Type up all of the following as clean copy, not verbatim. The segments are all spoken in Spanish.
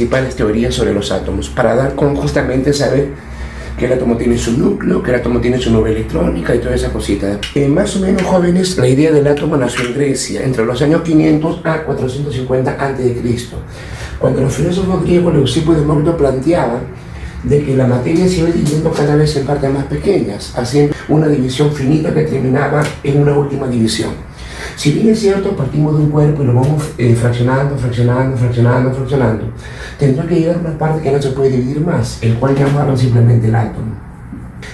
principales teorías sobre los átomos, para dar con justamente saber que el átomo tiene su núcleo, que el átomo tiene su nube electrónica y toda esa cosita. Más o menos, jóvenes, la idea del átomo nació en Grecia, entre los años 500 a 450 a.C., cuando los filósofos griegos Leucipo y Demócrito planteaban de que la materia se iba dividiendo cada vez en partes más pequeñas, haciendo una división finita que terminaba en una última división. Si bien es cierto, partimos de un cuerpo y lo vamos fraccionando, tendrá que llegar a una parte que no se puede dividir más, el cual llamaron simplemente el átomo.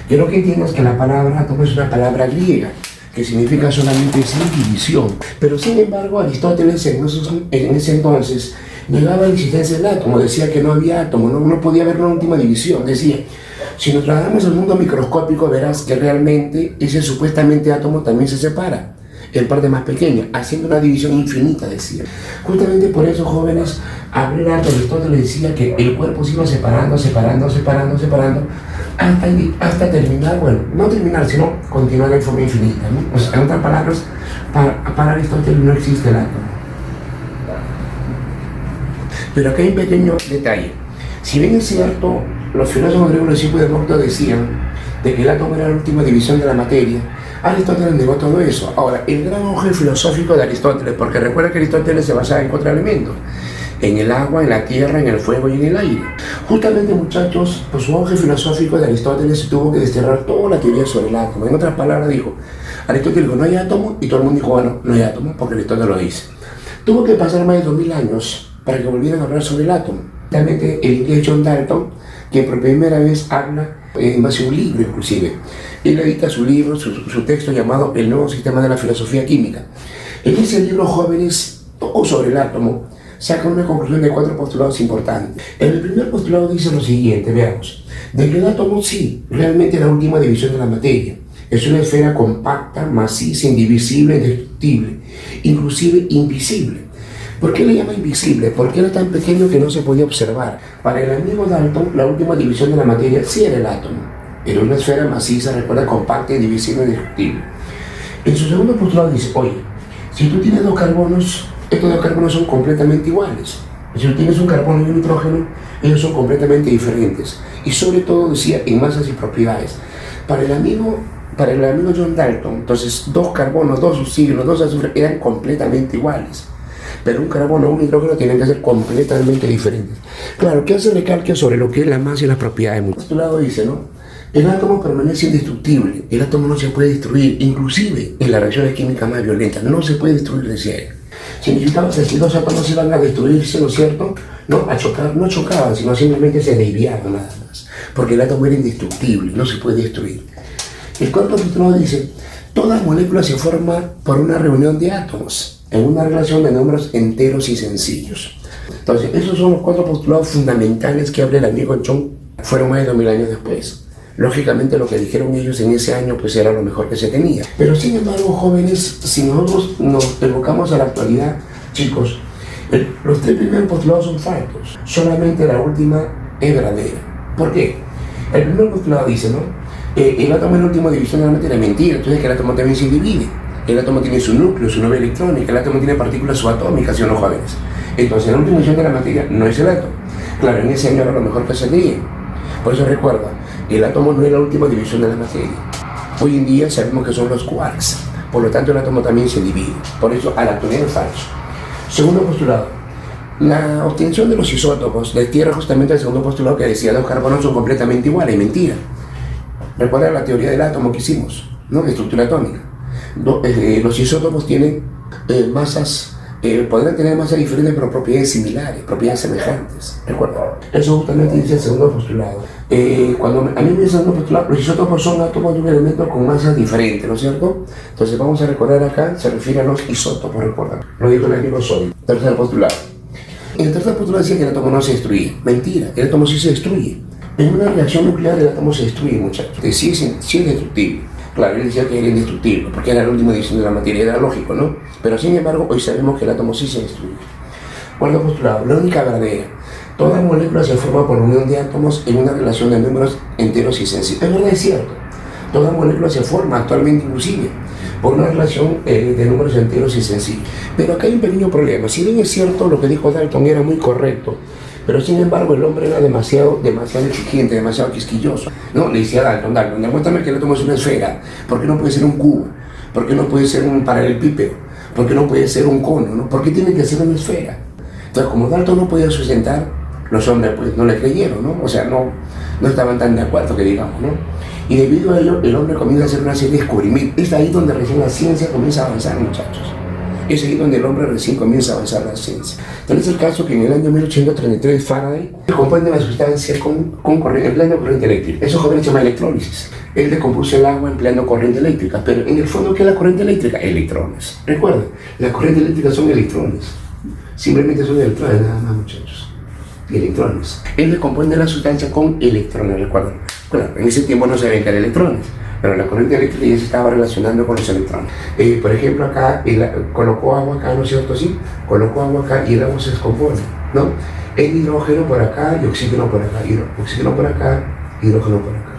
Quiero que entiendas que la palabra átomo es una palabra griega, que significa solamente sin división. Pero sin embargo, Aristóteles en ese entonces negaba la existencia del átomo, decía que no había átomo, no podía haber una última división. Decía, si nos trasladamos al mundo microscópico, verás que realmente ese supuestamente átomo también se separa en parte más pequeña, haciendo una división infinita, decía. Justamente por eso, jóvenes, hablar de Aristóteles decía que el cuerpo se iba separando, hasta terminar, bueno, no terminar, sino continuar en forma infinita, ¿no? O sea, en otras palabras, para Aristóteles no existe el átomo. Pero acá hay un pequeño detalle. Si bien es cierto, los filósofos griegos Leucipo y Demócrito decían de que el átomo era la última división de la materia, Aristóteles negó todo eso. Ahora, el gran auge filosófico de Aristóteles, porque recuerda que Aristóteles se basaba en 4 elementos: en el agua, en la tierra, en el fuego y en el aire. Justamente, muchachos, por su auge filosófico de Aristóteles tuvo que desterrar toda la teoría sobre el átomo. En otras palabras, Aristóteles dijo, no hay átomo, y todo el mundo dijo, bueno, no hay átomo, porque Aristóteles lo dice. Tuvo que pasar más de 2000 años para que volvieran a hablar sobre el átomo. Realmente, el inglés John Dalton, que por primera vez habla en base a un libro inclusive. Él edita su libro, su texto llamado El nuevo sistema de la filosofía química. En ese libro, jóvenes, todo sobre el átomo, saca una conclusión de 4 postulados importantes. En el primer postulado dice lo siguiente, veamos, de que el átomo sí, realmente es la última división de la materia. Es una esfera compacta, maciza, indivisible, indestructible, inclusive invisible. ¿Por qué le llama invisible? Porque era tan pequeño que no se podía observar. Para el amigo Dalton, la última división de la materia sí era el átomo. Era una esfera maciza, recuerda, compacta, indivisible, indestructible. En su segundo postulado dice, oye, si tú tienes 2 carbonos, estos 2 carbonos son completamente iguales. Si tú tienes un carbono y un nitrógeno, ellos son completamente diferentes. Y sobre todo, decía, en masas y propiedades. Para el amigo John Dalton, entonces 2 carbonos, 2 oxígenos, 2 azufres eran completamente iguales. Pero un carbono o un hidrógeno tienen que ser completamente diferentes. Claro, ¿qué hace recalque sobre lo que es la masa y las propiedades? El postulado dice, ¿no? El átomo permanece indestructible, el átomo no se puede destruir, inclusive en las reacciones químicas más violentas, no se puede destruir desde él. Significaba que si 2 átomos iban a destruirse, ¿no es cierto? No, a chocar, no chocaban, sino simplemente se desviaban nada más, porque el átomo era indestructible, no se puede destruir. El cuarto postulado dice, toda molécula se forma por una reunión de átomos, en una relación de números enteros y sencillos. Entonces, esos son los 4 postulados fundamentales que habla el amigo John. Fueron más de 2000 años después. Lógicamente, lo que dijeron ellos en ese año, pues era lo mejor que se tenía. Pero sin embargo, jóvenes, si nosotros nos evocamos a la actualidad, chicos, los 3 primeros postulados son falsos. Solamente la última es verdadera. ¿Por qué? El primer postulado dice, ¿no? El átomo es la última división de la materia. Mentira, entonces que el átomo también se divide. El átomo tiene su núcleo, su nube electrónica, el átomo tiene partículas subatómicas, ¿sí o no, jóvenes? Entonces, la última división de la materia no es el átomo. Claro, en ese año era lo mejor que se tenía. Por eso recuerda, el átomo no es la última división de la materia. Hoy en día sabemos que son los quarks, por lo tanto el átomo también se divide. Por eso, a la actualidad es falso. Segundo postulado, la obtención de los isótopos destierra justamente el segundo postulado que decía 2 carbonos son completamente iguales. Mentira. Recuerda la teoría del átomo que hicimos, ¿no? De estructura atómica. Los isótopos tienen masas, podrán tener masas diferentes, pero propiedades similares, propiedades semejantes. ¿Recuerda? Eso justamente dice el segundo postulado. Cuando a mí me dice el segundo postulado, los isótopos son átomos de un elemento con masas diferentes, ¿no es cierto? Entonces vamos a recordar acá, se refiere a los isótopos, recuerda. Lo dijo el amigo Sodi. Tercer postulado. En el tercer postulado decía que el átomo no se destruye. Mentira, el átomo sí se destruye. En una reacción nuclear el átomo se destruye, muchachos. Sí es destructible. Claro, él decía que era indestructible, porque era la última división de la materia, era lógico, ¿no? Pero sin embargo, hoy sabemos que el átomo sí se destruye. Cuarto postulado, la única verdadera. Toda molécula se forma por unión de átomos en una relación de números enteros y sencillos. Es verdad, es cierto. Toda molécula se forma actualmente inclusive por una relación de números enteros y sencillos. Pero acá hay un pequeño problema. Si bien es cierto, lo que dijo Dalton era muy correcto, Pero sin embargo el hombre era demasiado exigente, demasiado quisquilloso. No, le decía Dalton, demuéstrame que el átomo es una esfera. ¿Por qué no puede ser un cubo? ¿Por qué no puede ser un paralelepípedo? ¿Por qué no puede ser un cono? ¿No? ¿Por qué tiene que ser una esfera? Entonces, como Dalton no podía sustentar, los hombres pues no le creyeron, ¿no? O sea, no estaban tan de acuerdo, que digamos, ¿no? Y debido a ello, el hombre comienza a hacer una serie de descubrimientos. Es ahí donde recién la ciencia comienza a avanzar, muchachos. Es ahí donde el hombre recién comienza a avanzar la ciencia. Tal es el caso que en el año 1833 Faraday compone la sustancia empleando corriente eléctrica. Eso joven se llama electrólisis. Él decompuso el agua empleando corriente eléctrica, pero en el fondo, ¿qué es la corriente eléctrica? Electrones. Recuerden, las corrientes eléctricas son electrones. Simplemente son electrones, nada más, muchachos. Electrones. Él decompone la sustancia con electrones, recuerden. Claro, en ese tiempo no se ven que eran electrones, pero la corriente eléctrica ya se estaba relacionando con los electrones. Por ejemplo, acá colocó agua acá, ¿no es cierto? Sí, colocó agua acá y el agua se descompone, ¿no? El hidrógeno por acá y oxígeno por acá, oxígeno por acá, hidrógeno por acá.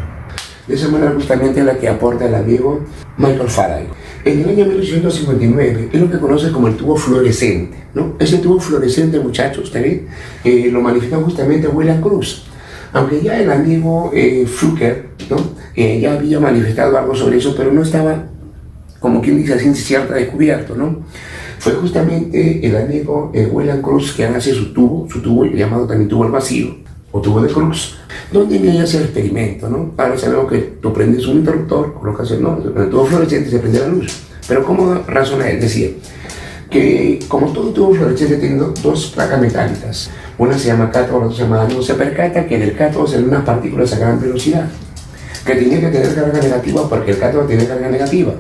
De esa manera justamente la que aporta el amigo Michael Faraday. En el año 1859 es lo que conoce como el tubo fluorescente, ¿no? Ese tubo fluorescente, muchachos, ¿ustedes ven? Lo manifestó justamente William Crookes. Aunque ya el amigo Fluker, ¿no? Ya había manifestado algo sobre eso, pero no estaba, como quien dice así, cierta descubierto, ¿no? Fue justamente el amigo William Crookes que hace su tubo llamado también tubo al vacío, o tubo de Crookes, donde ella hace el experimento, ¿no? Ahora sabemos que tú prendes un interruptor, colocas el tubo fluorescente, se prende la luz. Pero ¿cómo razona él? Decía que como todo tubo fluorescente tiene dos placas metálicas, una se llama cátodo, la otra se llama ánodo, se percata que en el cátodo salen unas partículas a gran velocidad, que tenía que tener carga negativa porque el cátodo tiene carga negativa.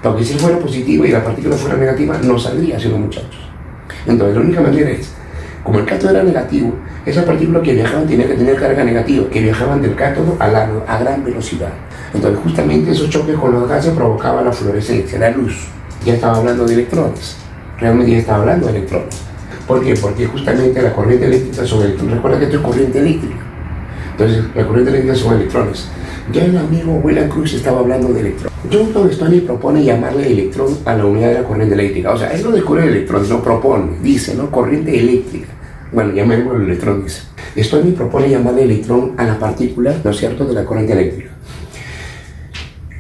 Porque si fuera positiva y la partícula fuera negativa, no saldría, sino muchachos. Entonces la única manera es, como el cátodo era negativo, esas partículas que viajaban tenían que tener carga negativa, que viajaban del cátodo al ánodo a gran velocidad. Entonces justamente esos choques con los gases provocaban la fluorescencia, la luz. Ya estaba hablando de electrones, realmente ya estaba hablando de electrones. ¿Por qué? Porque justamente la corriente eléctrica son electrones. Recuerda que esto es corriente eléctrica. Entonces la corriente eléctrica son electrones. Ya el amigo William Crookes estaba hablando de electrones. John Stoney propone llamarle electrón a la unidad de la corriente eléctrica. O sea, él no descubre el electrón, no propone, dice, ¿no? Corriente eléctrica. Bueno, llamémoslo el electrón, dice. Stoney propone llamarle electrón a la partícula, ¿no es cierto?, de la corriente eléctrica.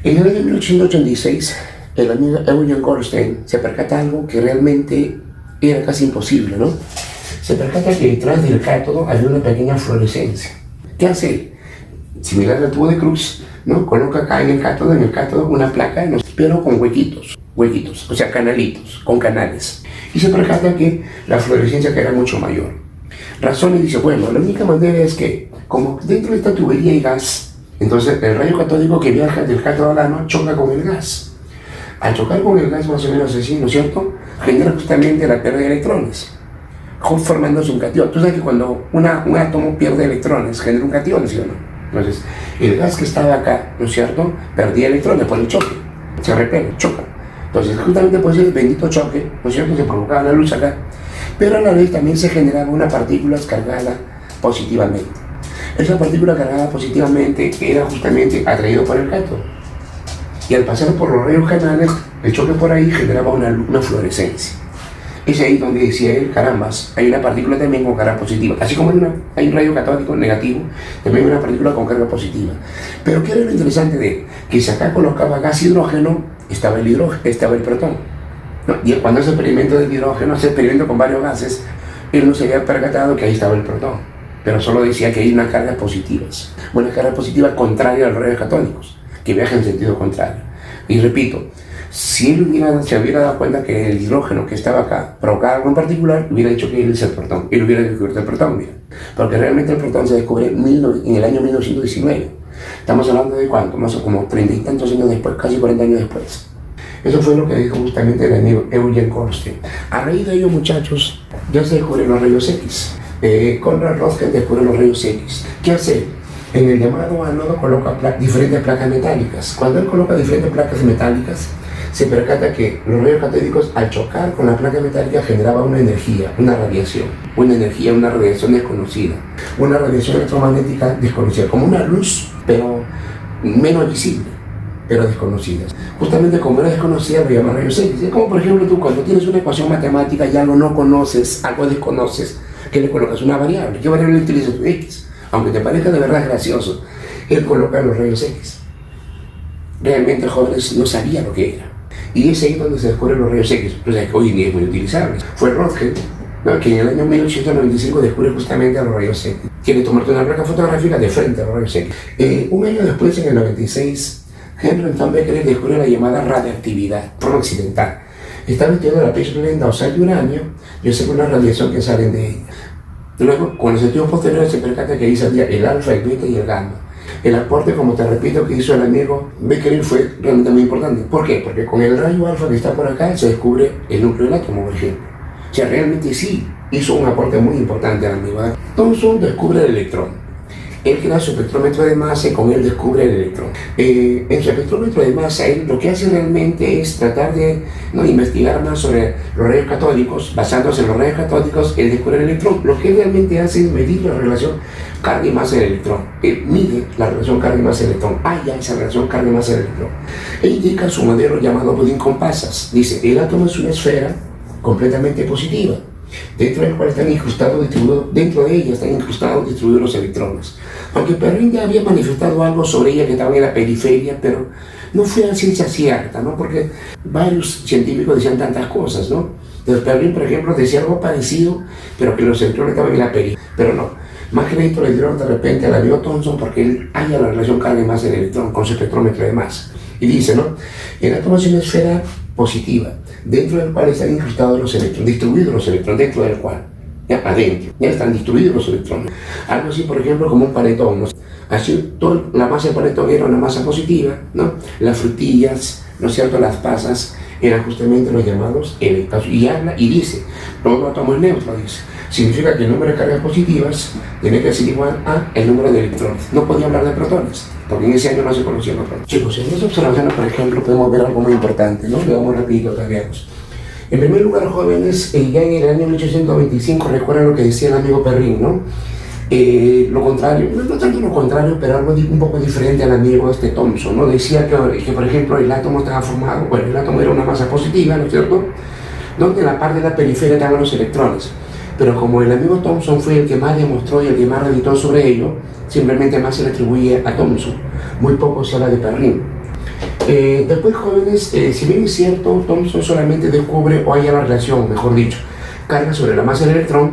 En el año 1886, el amigo Eugen Goldstein se percata algo que realmente era casi imposible, ¿no? Se percata que detrás del cátodo había una pequeña fluorescencia. ¿Qué hace él? Similar al tubo de Crookes, ¿no? Coloca acá en el cátodo una placa, ¿no? Pero con huequitos, o sea, canalitos, con canales. Y se percata que la fluorescencia que era mucho mayor. Razona y dice, bueno, la única manera es que, como dentro de esta tubería hay gas, entonces el rayo catódico que viaja del cátodo al ánodo choca con el gas. Al chocar con el gas más o menos así, ¿no es cierto?, genera justamente la pérdida de electrones, formándose un catión. Tú sabes que cuando un átomo pierde electrones, genera un catión, ¿sí o no? Entonces, el gas que estaba acá, ¿no es cierto?, perdía electrones por el choque, se repele, choca. Entonces, justamente por ese bendito choque, ¿no es cierto?, se provocaba la luz acá, pero a la vez también se generaba una partícula cargada positivamente. Esa partícula cargada positivamente era justamente atraída por el cátodo. Y al pasar por los rayos canales, el choque por ahí generaba una fluorescencia. Es ahí donde decía él, carambas, hay una partícula también con carga positiva. Así como hay un rayo catódico negativo, también hay una partícula con carga positiva. Pero ¿qué era lo interesante de él? Que si acá colocaba gas hidrógeno, estaba el protón. ¿No? Y cuando hace experimento del hidrógeno, hace experimento con varios gases, él no se había percatado que ahí estaba el protón. Pero solo decía que hay unas cargas positivas. Una carga positiva contraria a los rayos catódicos, que viaja en sentido contrario. Y repito, si él se hubiera dado cuenta que el hidrógeno que estaba acá provocaba algo en particular, hubiera dicho que él es el protón. Él hubiera descubierto el protón, mira. Porque realmente el protón se descubre en el año 1919. Estamos hablando de cuánto, más o como 30 y tantos años después, casi 40 años después. Eso fue lo que dijo justamente el amigo Eugen Goldstein. A raíz de ello, muchachos, ya se descubren los rayos X. Konrad Röntgen descubre los rayos X. ¿Qué hace? En el llamado ánodo coloca diferentes placas metálicas. Cuando él coloca diferentes placas metálicas, se percata que los rayos catódicos, al chocar con la placa metálica, generaba una energía, una radiación, una radiación desconocida, una radiación electromagnética desconocida, como una luz, pero menos visible, pero desconocida. Justamente como era desconocida, lo llaman rayos X. Es como, por ejemplo, tú cuando tienes una ecuación matemática y algo no conoces, algo desconoces, que le colocas una variable. ¿Qué variable utiliza tu X? Aunque te parezca de verdad gracioso, él coloca los rayos X. Realmente jóvenes no sabía lo que era. Y es ahí donde se descubren los rayos X, pues que hoy en día es muy utilizable. Fue Röntgen, ¿no?, que en el año 1895 descubre justamente a los rayos X. Quiere tomarte una placa fotográfica de frente a los rayos X. Un año después, en el 96, Henry von Becquerel descubre la llamada radiactividad, forma accidental. Estaba estudiando la piel lenta de uranio y observa una radiación que salen de ella. Luego, con los estudios posteriores, se percata que ahí salía el alfa, el beta y el gamma. El aporte, como te repito, que hizo el amigo Becquerel fue realmente muy importante. ¿Por qué? Porque con el rayo alfa que está por acá se descubre el núcleo del átomo, por ejemplo. O sea, realmente sí hizo un aporte muy importante al amigo. Thomson descubre el electrón. Él crea su espectrómetro de masa y con él descubre el electrón. En su espectrómetro de masa, él lo que hace realmente es tratar de investigar más sobre los rayos catódicos. Basándose en los rayos catódicos, él descubre el electrón. Lo que él realmente hace es medir la relación carga y masa del electrón. Él mide la relación carga y masa del electrón. Halla esa relación carga y masa del electrón. Él indica su modelo llamado budín con pasas. Dice, el átomo es una esfera completamente positiva, dentro del cual están incrustados distribuidos, dentro de ella están incrustados distribuidos los electrones. Aunque Perrin ya había manifestado algo sobre ella que estaba en la periferia, pero no fue a ciencia cierta, ¿no? Porque varios científicos decían tantas cosas, ¿no? Entonces Perrin, por ejemplo, decía algo parecido, pero que los electrones estaban en la periferia, pero no. Más crédito le dieron de repente al amigo Thomson porque él halla la relación carga y masa del electrón con su espectrómetro de masa. Y dice, ¿no?, el átomo es una esfera positiva, dentro del cual están incrustados los electrones, distribuidos los electrones, dentro del cual, ya adentro, ya están distribuidos los electrones. Algo así, por ejemplo, como un panetón, ¿no? Así, toda la masa del panetón era una masa positiva, ¿no? Las frutillas, ¿no es cierto?, las pasas, eran justamente los llamados electrones. Y habla y dice, todo átomo es neutro, dice. Significa que el número de cargas positivas tiene que ser igual a el número de electrones. No podía hablar de protones, porque en ese año no se conocían los protones. Chicos, en esta observación, por ejemplo, podemos ver algo muy importante, ¿no? Le vamos rapidito, que veamos. En primer lugar, jóvenes, ya en el año 1825, recuerdan lo que decía el amigo Perrin, ¿no? Lo contrario, no tanto lo contrario, pero algo un poco diferente al amigo Thomson, ¿no? Decía que, por ejemplo, el átomo estaba formado, bueno, el átomo era una masa positiva, ¿no es cierto?, donde en la parte de la periferia estaban los electrones. Pero como el amigo Thomson fue el que más demostró y el que más reditó sobre ello, simplemente más se le atribuye a Thomson. Muy poco se habla de Perrin. Después, jóvenes, si bien es cierto, Thomson solamente descubre o halla la relación, mejor dicho, carga sobre la masa del electrón,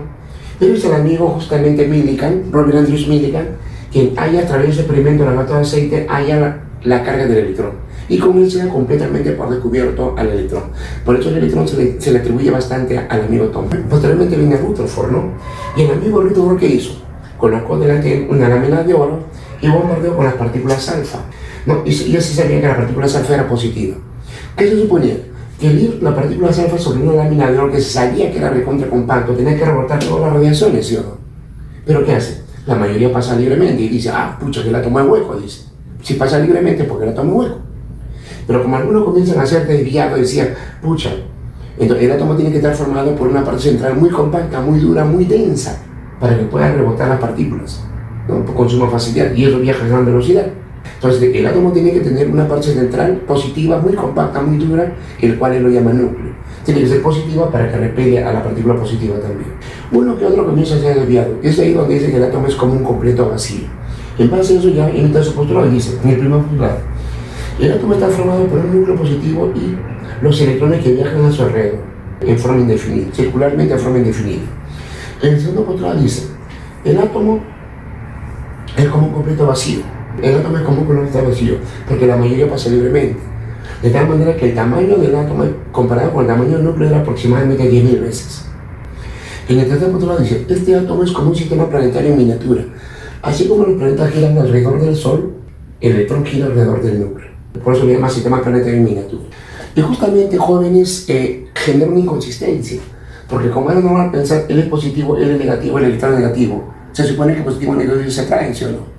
pero es el amigo justamente Millikan, Robert Andrews Millikan, quien halla a través del experimento de la lata de aceite, halla la carga del electrón. Y con él se da completamente por descubierto al electrón. Por eso el electrón se le atribuye bastante al amigo Thomson. Posteriormente viene Rutherford, ¿no? Y el amigo Rutherford, ¿qué hizo? Colocó delante una lámina de oro y bombardeó con las partículas alfa, ¿no? Y así sabía que la partícula alfa era positiva. ¿Qué se suponía? Que al ir la partícula alfa sobre una lámina de oro que se sabía que era recontra compacto, tenía que rebotar todas las radiaciones, ¿sí o no? Pero ¿qué hace? La mayoría pasa libremente y dice, pucha, que el átomo es hueco, dice. Si pasa libremente, porque el átomo es hueco. Pero como algunos comienzan a ser desviados, decían, pucha, entonces el átomo tiene que estar formado por una parte central muy compacta, muy dura, muy densa, para que puedan rebotar las partículas, ¿no?, con suma facilidad, y eso viaja a gran velocidad. Entonces el átomo tiene que tener una parte central positiva, muy compacta, muy dura, el cual él lo llama núcleo. Tiene que ser positiva para que repele a la partícula positiva también. Uno que otro comienza a ser desviado. Es ahí donde dice que el átomo es como un completo vacío. En base a eso ya imita su postulado y dice, en el primer postulado, el átomo está formado por un núcleo positivo y los electrones que viajan a su alrededor en forma indefinida, circularmente en forma indefinida. En el segundo postulado dice, el átomo es como un completo vacío. El átomo es como un completo vacío, porque la mayoría pasa libremente. De tal manera que el tamaño del átomo, comparado con el tamaño del núcleo, era aproximadamente 10.000 veces. En el tercer postulado dice, este átomo es como un sistema planetario en miniatura. Así como los planetas giran alrededor del Sol, el electrón gira alrededor del núcleo. Por eso se llama sistema planetario en miniatura. Y justamente, jóvenes, genera una inconsistencia, porque como era normal pensar, él es positivo, él es negativo, el electrón es negativo, se supone que positivo y negativo se atraen, ¿sí o no?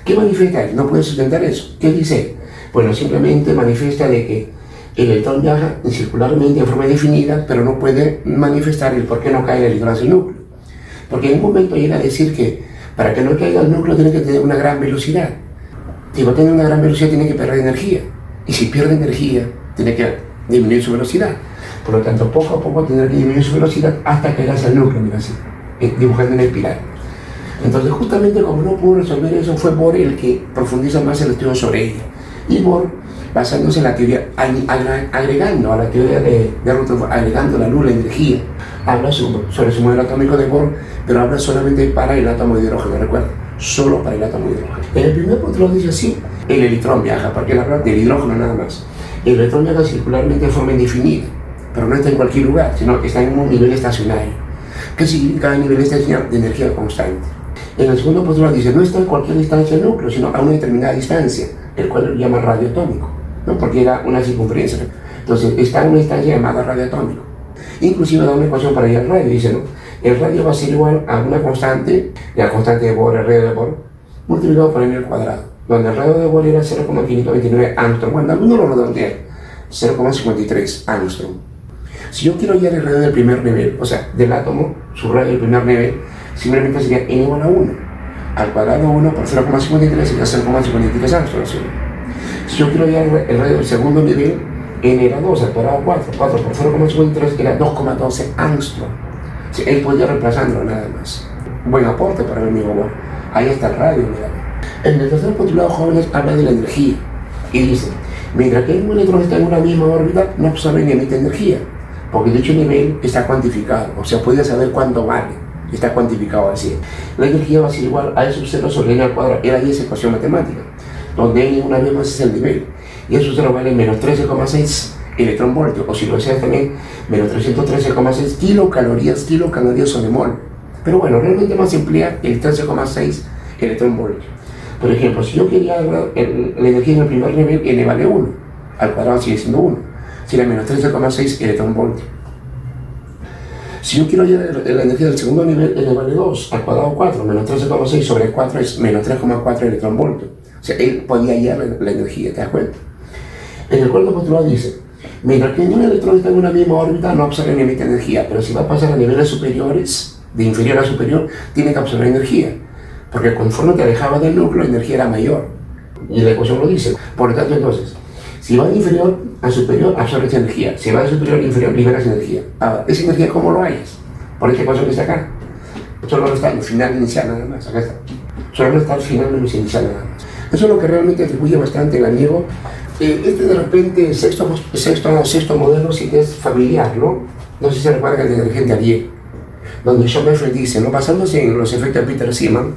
¿Qué manifiesta él? No puede sustentar eso. ¿Qué dice? Bueno, simplemente manifiesta de que el electrón viaja circularmente en forma definida, pero no puede manifestar el por qué no cae el electrón hacia el núcleo. Porque en un momento llega a decir que para que no caiga el núcleo tiene que tener una gran velocidad. Si va a tener una gran velocidad tiene que perder energía. Y si pierde energía, tiene que disminuir su velocidad. Por lo tanto, poco a poco tendrá que disminuir su velocidad hasta que llegue al núcleo, mira así. dibujando una espiral. Entonces justamente como no pudo resolver eso, fue Bohr el que profundiza más el estudio sobre ella. Y Bohr, basándose en la teoría, agregando a la teoría de Rutherford, agregando la luz, la energía, habla sobre su modelo atómico de Bohr, pero habla solamente para el átomo de hidrógeno, recuerda, solo para el átomo de hidrógeno. En el primer punto dice así, el electrón viaja, porque él habla del hidrógeno nada más. El electrón viaja circularmente de forma indefinida, pero no está en cualquier lugar, sino que está en un nivel estacionario. ¿Qué significa nivel estacionario? De energía constante. En el segundo postulado dice, no está en cualquier distancia del núcleo, sino a una determinada distancia, el cual lo llama radio atómico, ¿no? Porque era una circunferencia. Entonces, está en una distancia llamada radio atómico. Inclusive da una ecuación para ir al radio, dice, ¿no? El radio va a ser igual a una constante, la constante de Bohr, el radio de Bohr, multiplicado por n al cuadrado, donde el radio de Bohr era 0,529 angstrom, bueno, algunos lo redondean, 0,53 angstrom. Si yo quiero hallar el radio del primer nivel, o sea, del átomo, su radio del primer nivel, simplemente sería n igual a 1. Al cuadrado 1 por 0,53 sería 0,53 angstrom. Si yo quiero hallar el radio del segundo nivel, n era 2, al cuadrado 4. 4 por 0,53 era 2,12 angstrom. O sea, él podía reemplazarlo nada más. Buen aporte para mi amigo Bohr. Ahí está el radio, mira. En el tercer postulado, jóvenes, habla de la energía. Y dice, mientras que un electrón está en una misma órbita, no absorbe ni emite energía, porque dicho nivel está cuantificado, o sea, puede saber cuánto vale, está cuantificado así. La energía va a ser igual a eso 0 sobre n al cuadrado, era ahí esa ecuación matemática, donde n una vez más es el nivel, y eso 0 vale menos 13,6 electronvoltios, o si lo deseas también, menos 313,6 kilocalorías sobre mol. Pero bueno, realmente más se emplea el 13,6 electronvoltios. Por ejemplo, si yo quería la energía en el primer nivel, n vale 1, al cuadrado sigue siendo 1. Sería menos 13,6 electronvoltios. Si yo quiero hallar la energía del segundo nivel, n vale 2, al cuadrado 4, menos 13,6 sobre 4 es menos 3,4 electronvoltios. O sea, él podía hallar la energía, ¿te das cuenta? En el cuarto postulado dice, mientras que un electrón está en una misma órbita, no absorbe ni emite energía, pero si va a pasar a niveles superiores, de inferior a superior, tiene que absorber energía, porque conforme te alejaba del núcleo, la energía era mayor. Y la ecuación lo dice. Por lo tanto, entonces, si va de inferior a superior, absorbes energía. Si va de superior a inferior, liberas energía. Ahora, esa energía, ¿cómo lo hayas? Por esta ecuación que está acá. Solo está el final inicial nada más. Acá está. Solo está el final inicial nada más. Eso es lo que realmente atribuye bastante el amigo. De repente, sexto modelo, sí que es familiar, ¿no? No sé si se recuerda el detergente Ariel, donde Schoenberg dice, ¿no? Basándose en los efectos de Peter Simon,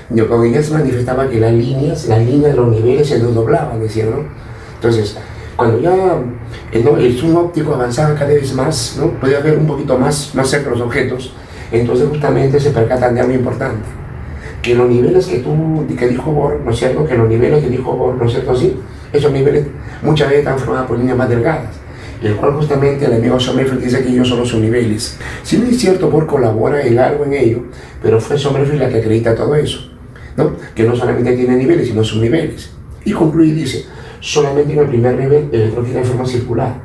cuando ya se manifestaba que las líneas de los niveles se doblaban, decía, ¿no? Entonces, cuando ya el zoom óptico avanzaba cada vez más, ¿no? Podía ver un poquito más cerca los objetos, entonces justamente se percatan de algo importante, que los niveles que dijo Bohr, ¿no es cierto? Que los niveles que dijo Bohr, ¿no es cierto? Sí, esos niveles muchas veces están formados por líneas más delgadas, el cual justamente el amigo Sommerfeld dice que ellos son los subniveles. Si no es cierto, Bohr colabora en algo en ello, pero fue Sommerfeld la que acredita todo eso, ¿no? Que no solamente tiene niveles, sino subniveles. Y concluye y dice, solamente en el primer nivel el electrón gira en forma circular,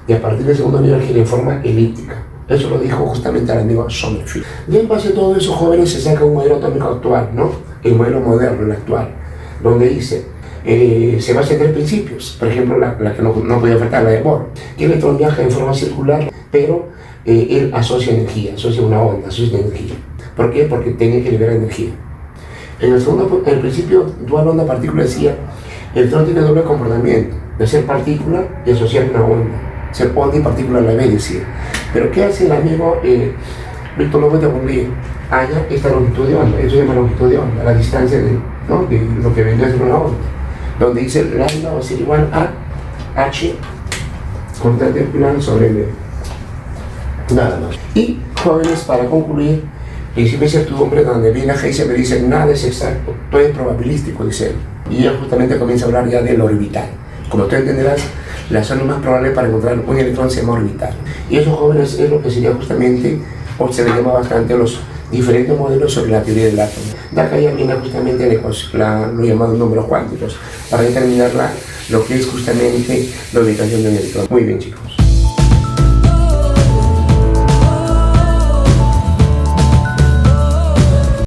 y a partir del segundo nivel gira en forma elíptica. Eso lo dijo justamente el amigo Sommerfeld. Y en base a todo eso, jóvenes, se saca un modelo atómico actual, ¿no? El modelo moderno, el actual, donde dice, se basa en 3 principios. Por ejemplo, la que no podía faltar, la de Bohr, que el electrón viaja en forma circular, pero él asocia energía, asocia una onda, asocia energía. ¿Por qué? Porque tiene que liberar energía. En el principio dual onda-partícula decía, el electrón tiene doble comportamiento, de ser partícula y asociar una onda, ser onda y partícula a la vez, decía. Pero ¿qué hace el amigo Victor López de Broglie? Halla esta longitud de onda, eso se llama longitud de onda, la distancia de lo que vendría a ser una onda, donde dice lambda va a ser igual a h constante plan sobre m. Nada más. Y jóvenes, para concluir, principio de certidumbre, donde viene Heisenberg me dice nada es exacto, todo es probabilístico, dice él. Y él justamente comienza a hablar ya del orbital. Como tú entenderás, la zona más probable para encontrar un electrón se llama orbital. Y esos jóvenes es lo que sería justamente, o se le llama bastante, los diferentes modelos sobre la teoría del átomo. De acá ya viene justamente lo llamado números cuánticos, para determinar lo que es justamente la ubicación de un electrón. Muy bien, chicos.